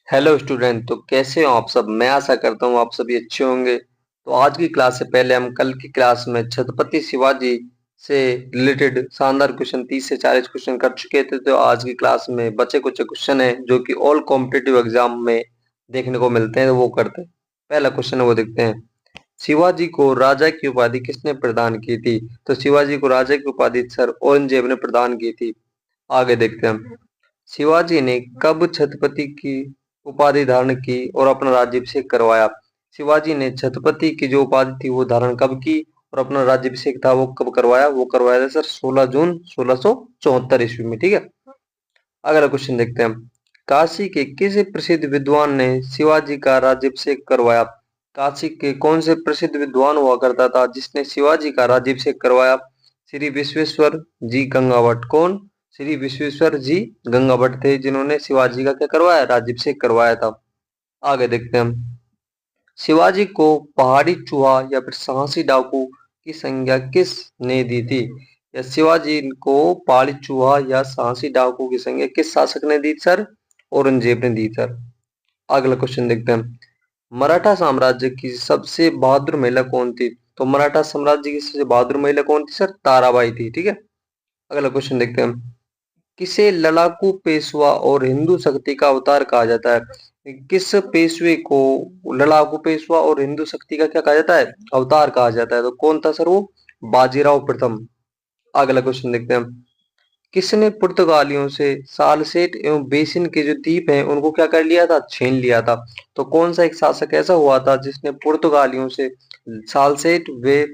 Hello student. तो कैसे हो आप सब? मैं आशा करता हूँ आप सभी अच्छे होंगे। तो आज की क्लास से पहले हम कल की क्लास में छत्रपति शिवाजी से रिलेटेड शानदार क्वेश्चन 30 से 40 क्वेश्चन कर चुके थे। तो आज की क्लास में बचे कुछ क्वेश्चन है जो कि ऑल कॉम्पिटिटिव एग्जाम में देखने को मिलते हैं, तो वो करते हैं। पहला क्वेश्चन है वो देखते हैं। शिवाजी को राजा की उपाधि किसने प्रदान की थी? तो शिवाजी को राजा की उपाधि सर औरंगजेब ने प्रदान की थी। आगे देखते हैं हम। शिवाजी ने कब छत्रपति की उपाधि धारण की और अपना राज्याभिषेक करवाया? शिवाजी ने छत्रपति की जो उपाधि थी वो धारण कब की और अपना राज्याभिषेक था वो कब करवाया? वो करवाया था सर 16 जून 1674 ईस्वी में। ठीक है, अगला क्वेश्चन देखते हैं हम। काशी के किस प्रसिद्ध विद्वान ने शिवाजी का राज्याभिषेक करवाया? काशी के कौन से प्रसिद्ध विद्वान हुआ करता था जिसने शिवाजी का राज्याभिषेक करवाया? श्री विश्वेश्वर जी गंगावट। कौन? श्री विश्वेश्वर जी गंगावट थे जिन्होंने शिवाजी का क्या करवाया? राज्याभिषेक करवाया था। आगे देखते हैं हम। शिवाजी को पहाड़ी चूहा या फिर साहसी डाकू की संज्ञा किसने दी थी? या शिवाजी को पहाड़ी चूहा या साहसी डाकू की संज्ञा किस शासक ने दी सर? औरंगजेब ने दी सर। अगला क्वेश्चन देखते हैं। मराठा साम्राज्य की सबसे बहादुर महिला कौन थी? तो मराठा साम्राज्य की सबसे बहादुर महिला कौन थी सर? ताराबाई थी। ठीक है, अगला क्वेश्चन देखते हैं हम। किसे लड़ाकू पेशवा और हिंदू शक्ति का अवतार कहा जाता है? किस पेशवे को लड़ाकू पेशवा और हिंदू शक्ति का क्या कहा जाता है? अवतार कहा जाता है। तो कौन था सर? वो बाजीराव प्रथम। अगला क्वेश्चन देखते हैं हम। किसने पुर्तगालियों से सालसेट एवं बेसिन के जो द्वीप हैं उनको क्या कर लिया था? छीन लिया था। तो कौन सा एक शासक ऐसा हुआ था जिसने पुर्तगालियों से सालसेट वे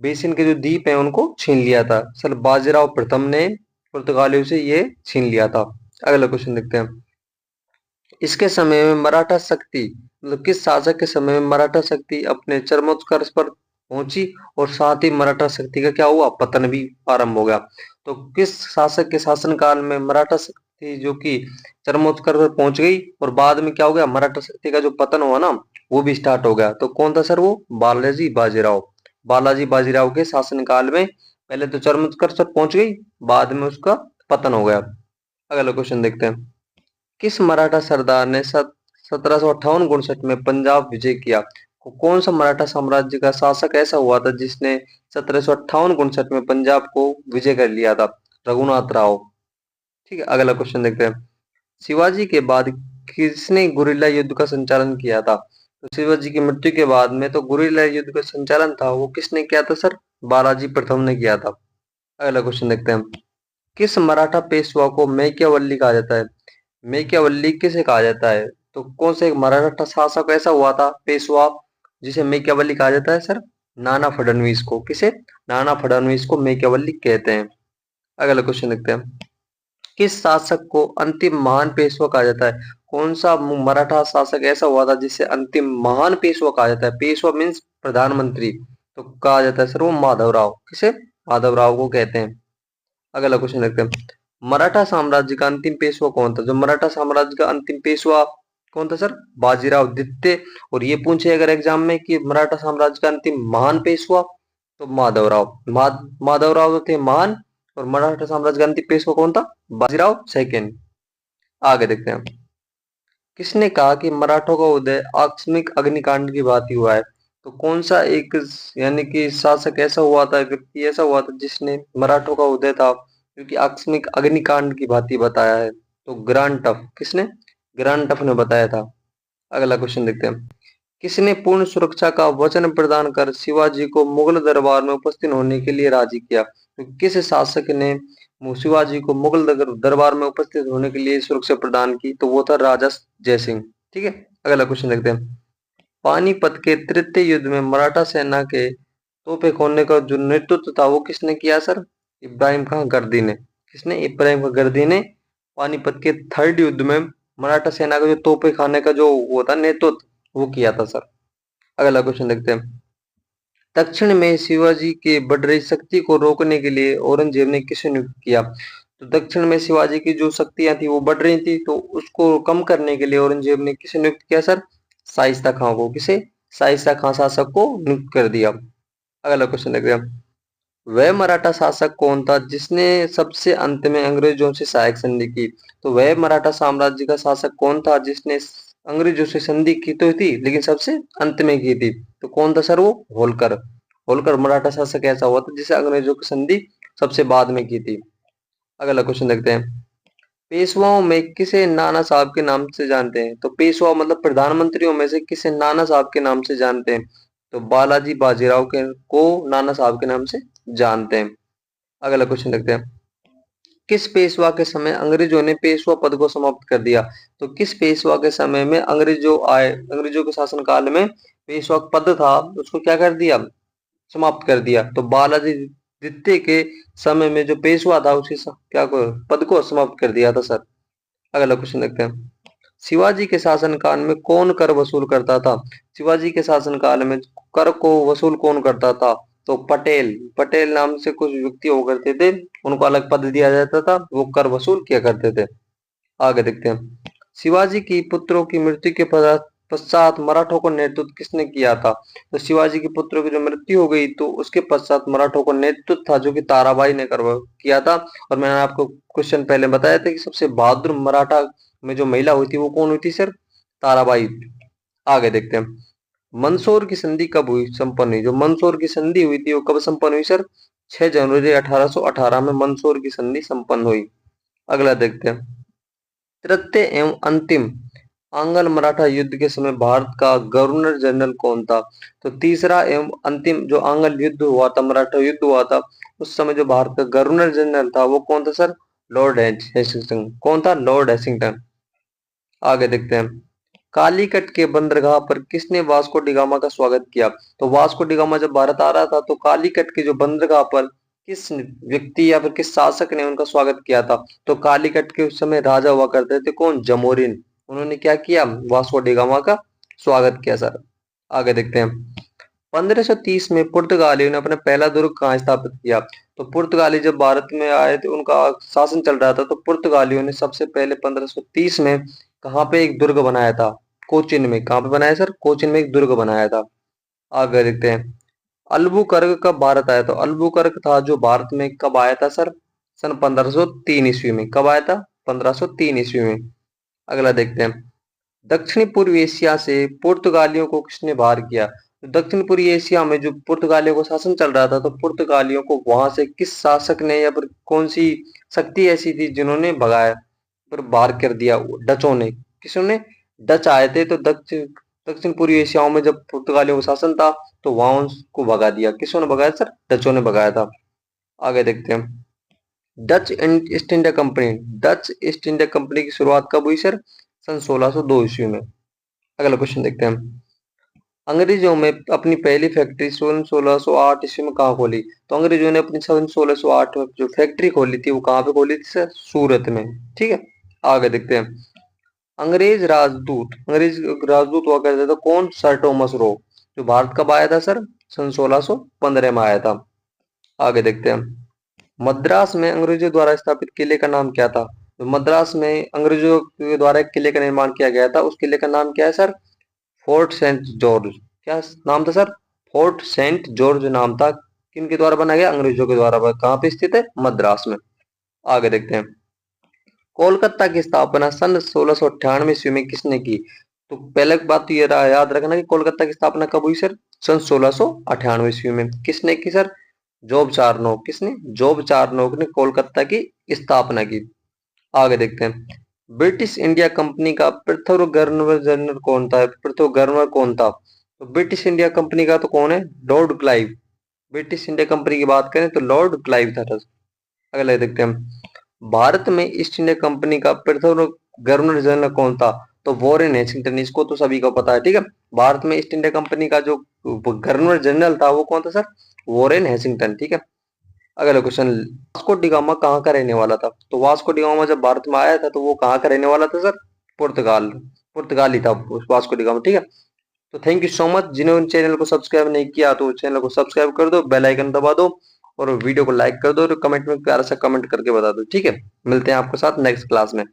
बेसिन के जो द्वीप हैं उनको छीन लिया था? सर बाजीराव प्रथम ने पुर्तगालियों से ये छीन लिया था। अगला क्वेश्चन देखते हैं। इसके समय में मराठा शक्ति मतलब किस शासक के समय में मराठा शक्ति अपने चरमोत्कर्ष पर पहुंची और साथ ही मराठा शक्ति का क्या हुआ? पतन भी आरंभ हो गया। तो किस शासक के शासनकाल में मराठा शक्ति जो कि चरमोत्कर्ष पर पहुंच गई और बाद में क्या हो गया? मराठा शक्ति का जो पतन हुआ ना वो भी स्टार्ट हो गया। तो कौन था सर? वो बालाजी बाजीराव। बालाजी बाजीराव के शासनकाल में पहले तो चरमोत्कर्ष पर पहुंच गई, बाद में उसका पतन हो गया। अगला क्वेश्चन देखते हैं। किस मराठा सरदार ने 1758-59 में पंजाब विजय किया? कौन सा मराठा साम्राज्य का शासक ऐसा हुआ था जिसने 1758-59 में पंजाब को विजय कर लिया था? रघुनाथ राव। ठीक है, अगला क्वेश्चन देखते हैं। शिवाजी के बाद किसने गुरिल्ला युद्ध का संचालन किया था? तो शिवाजी की मृत्यु के बाद में तो गुरिल्ला युद्ध का संचालन था वो किसने किया था सर? बालाजी प्रथम ने किया था। अगला क्वेश्चन देखते हैं हम। किस मराठा पेशवा को मेकियावल्ली कहा जाता है? मेकियावल्ली किसे कहा जाता है? तो कौन सा एक मराठा शासक ऐसा हुआ था पेशवा जिसे मेकियावल्ली कहा जाता है सर? नाना फडणवीस को। किसे? नाना फडणवीस को मेकियावल्ली कहते हैं। अगला क्वेश्चन देखते हैं। किस शासक को अंतिम महान पेशवा कहा जाता है? कौन सा मराठा शासक ऐसा हुआ था जिसे अंतिम महान पेशवा कहा जाता है? पेशवा मीन्स प्रधानमंत्री। तो कहा जाता है सर वो माधवराव। किसे? माधवराव को कहते हैं। अगला क्वेश्चन देखते हैं। मराठा साम्राज्य का अंतिम पेशवा कौन था? जो मराठा साम्राज्य का अंतिम पेशवा कौन था सर? बाजीराव द्वितीय। और ये पूछे अगर एग्जाम में कि मराठा साम्राज्य का अंतिम महान पेशवा, तो माधवराव। माधवराव तो थे महान, और मराठा साम्राज्य का अंतिम पेशवा कौन था? बाजीराव सेकेंड। आगे देखते हैं। किसने कहा कि मराठों का उदय आकस्मिक अग्निकांड की भांति हुआ है? तो कौन सा एक यानी कि शासक ऐसा हुआ था, व्यक्ति ऐसा हुआ था जिसने मराठों का उदय था क्योंकि आकस्मिक अग्निकांड की भांति बताया है? तो ग्रांड टफ। किसने? ग्रांड टफ ने बताया था। अगला क्वेश्चन देखते हैं। किसने पूर्ण सुरक्षा का वचन प्रदान कर शिवाजी को मुगल दरबार में उपस्थित होने के लिए राजी किया? तो किस शासक ने शिवाजी को मुगल दरबार में उपस्थित होने के लिए सुरक्षा प्रदान की? तो वो था राजा जयसिंह। ठीक है, अगला क्वेश्चन देखते हैं। पानीपत के तृतीय युद्ध में मराठा सेना के तोपे खोलने का जो नेतृत्व था वो किसने किया सर? इब्राहिम खां गर्दी ने। किसने? इब्राहिम खां गर्दी ने पानीपत के थर्ड युद्ध में मराठा सेना का जो तोपे खाने का जो वो था नेतृत्व वो किया था सर। अगला क्वेश्चन देखते हैं। दक्षिण में शिवाजी के बढ़ रही शक्ति को रोकने के लिए औरंगजेब ने किसे नियुक्त किया? तो दक्षिण में शिवाजी की जो शक्तियां थी वो बढ़ रही थी, तो उसको कम करने के लिए औरंगजेब ने किसे नियुक्त किया सर? शाइस्ता खां को। किसे? शाइस्ता खां शासक को नियुक्त कर दिया। अगला क्वेश्चन देखते हैं। वह मराठा शासक कौन था जिसने सबसे अंत में अंग्रेजों से सहायक संधि की? तो वह मराठा साम्राज्य का शासक कौन था जिसने अंग्रेजों से संधि की तो थी लेकिन सबसे अंत में की थी? तो कौन था सर? वो होलकर। होलकर मराठा शासक ऐसा हुआ था जिसे अंग्रेजों की संधि सबसे बाद में की थी। अगला क्वेश्चन देखते हैं। पेशवाओं में किसे नाना साहब के नाम से जानते हैं? तो पेशवा मतलब प्रधानमंत्रियों में से किसे नाना साहब के नाम से जानते हैं? तो बालाजी बाजीराव के को नाना साहब के नाम से जानते हैं। अगला क्वेश्चन देखते हैं। किस पेशवा के समय अंग्रेजों ने पेशवा पद को समाप्त कर दिया? तो किस पेशवा के समय में अंग्रेजों के शासनकाल में पेशवा पद था उसको क्या कर दिया? समाप्त कर दिया। तो बालाजी द्वितीय के समय में जो पेशवा था उसकी क्या को पद को समाप्त कर दिया था सर। अगला क्वेश्चन देखते हैं। शिवाजी के शासनकाल में कौन कर वसूल करता था? शिवाजी के शासनकाल में कर को वसूल कौन करता था? तो पटेल। पटेल नाम से कुछ व्यक्ति हुआ करते थे, उनको अलग पद दिया जाता था, वो कर वसूल किया करते थे। आगे देखते हैं। शिवाजी की पुत्रों की मृत्यु के पश्चात मराठों को नेतृत्व किसने किया था? तो शिवाजी के पुत्रों की जो मृत्यु हो गई तो उसके पश्चात मराठों को नेतृत्व था जो कि ताराबाई ने किया था। और मैंने आपको क्वेश्चन पहले बताया था कि सबसे बहादुर मराठा में जो महिला हुई थी वो कौन हुई थी सर? ताराबाई। आगे देखते हैं। मंदसौर की संधि कब हुई संपन्न हुई? जो मंदसौर की संधि हुई थी वो कब संपन्न हुई सर? 6 जनवरी 1818 में मंदसौर की संधि संपन्न हुई। अगला देखते हैं। तृतीय एवं अंतिम आंग्ल मराठा युद्ध के समय भारत का गवर्नर जनरल कौन था? तो तीसरा एवं अंतिम जो आंग्ल युद्ध हुआ था, मराठा युद्ध हुआ था, उस समय जो भारत का गवर्नर जनरल था वो कौन था सर? लॉर्ड हेस्टिंग्टन। कौन था? लॉर्ड हेस्टिंगटन। आगे देखते हैं। कालीकट के बंदरगाह पर किसने वास्को डिगामा का स्वागत किया? तो वास्को डिगामा जब भारत आ रहा था तो कालीकट के जो बंदरगाह पर किस व्यक्ति या फिर किस शासक ने उनका स्वागत किया था? तो कालीकट के उस समय राजा हुआ करते थे कौन? जमोरिन। उन्होंने क्या किया? वास्को डिगामा का स्वागत किया सर। आगे देखते हैं। 1530 में पुर्तगालियों ने अपना पहला दुर्ग कहाँ स्थापित किया? तो पुर्तगाली जब भारत में आए थे, उनका शासन चल रहा था, तो पुर्तगालियों ने सबसे पहले 1530 में कहाँ पे एक दुर्ग बनाया था? कोचिन में। कहाँ पे बनाया सर? कोचिन में एक दुर्ग बनाया था। आगे देखते हैं। अल्बुकर्क कब भारत आया? तो अल्बुकर्क था जो भारत में कब आया था सर? सन 1503 ईस्वी में। कब आया था? 1503 ईस्वी में। अगला देखते हैं। दक्षिणी पूर्व एशिया से पुर्तगालियों को किसने बाहर किया? तो दक्षिण पूर्वी एशिया में जो पुर्तगालियों को शासन चल रहा था तो पुर्तगालियों को वहां से किस शासक ने या फिर कौन सी शक्ति ऐसी थी जिन्होंने भगाया पर बाहर कर दिया? डचों ने। किसने? डच आए थे तो दक्षिण दक्षिण पूर्वी एशियाओं में जब पुर्तगालियों का शासन था तो वहां उसको भगा दिया। किसने भगाया सर? डचों ने भगाया था। आगे देखते हैं। East India company. Dutch east India company की शुरुआत कब हुई सर? सन 1602 ईस्वी में। अगला क्वेश्चन देखते हैं। अंग्रेजों में अपनी पहली फैक्ट्री सन 1608 ईस्वी में कहाँ खोली? तो अंग्रेजों ने अपनी सन 1608 में जो फैक्ट्री खोली थी वो कहाँ पे खोली थी सर? सूरत में। ठीक है। आगे देखते हैं। अंग्रेज राजदूत हुआ करता था कौन? Sir Thomas Roe. जो भारत कब आया था सर? सन 1615 में आया था। आगे देखते हैं। मद्रास में अंग्रेजों द्वारा स्थापित किले का नाम क्या था? तो मद्रास में अंग्रेजों के द्वारा एक किले का निर्माण किया गया था, उस किले का नाम क्या है सर? Fort Saint George. क्या नाम था सर? फोर्ट सेंट जॉर्ज नाम था। किनके द्वारा बनाया गया? अंग्रेजों के द्वारा। कहाँ पे स्थित है? मद्रास में। आगे देखते हैं। कोलकाता की स्थापना सन 1698 ईस्वी में किसने की? तो पहले बात तो ये रहा, याद रखना कि कोलकाता की स्थापना कब हुई सर? सन 1698 ईस्वी में। किसने की सर? Job Charnock. किसने? जॉब चार्नोक ने कोलकाता की स्थापना की। आगे देखते हैं। ब्रिटिश इंडिया कंपनी का प्रथम गवर्नर जनरल कौन था? प्रथम गवर्नर कौन था? तो ब्रिटिश इंडिया कंपनी का तो कौन है? Lord Clive. British India company की बात करें तो लॉर्ड क्लाइव था। अगला देखते हैं हम। भारत में ईस्ट इंडिया कंपनी का प्रथम गवर्नर जनरल कौन था? तो वॉरेन हेस्टिंगटन। इसको तो सभी को पता है। ठीक है। भारत में ईस्ट इंडिया कंपनी का जो गवर्नर जनरल था वो कौन था सर? वॉरेन हेस्टिंगटन। ठीक है। अगला क्वेश्चन। वास्को डिगामा कहाँ का रहने वाला था? तो वास्को डिगामा जब भारत में आया था तो वो कहाँ का रहने वाला था सर? पुर्तगाल। पुर्तगाली था वास्को डिगामा। ठीक है। तो थैंक यू सो मच। जिन्होंने चैनल को सब्सक्राइब नहीं किया तो चैनल को सब्सक्राइब कर दो, बेल आइकन दबा दो और वीडियो को लाइक कर दो और कमेंट में प्यारा सा कमेंट करके बता दो। ठीक है। मिलते हैं आपके साथ नेक्स्ट क्लास में।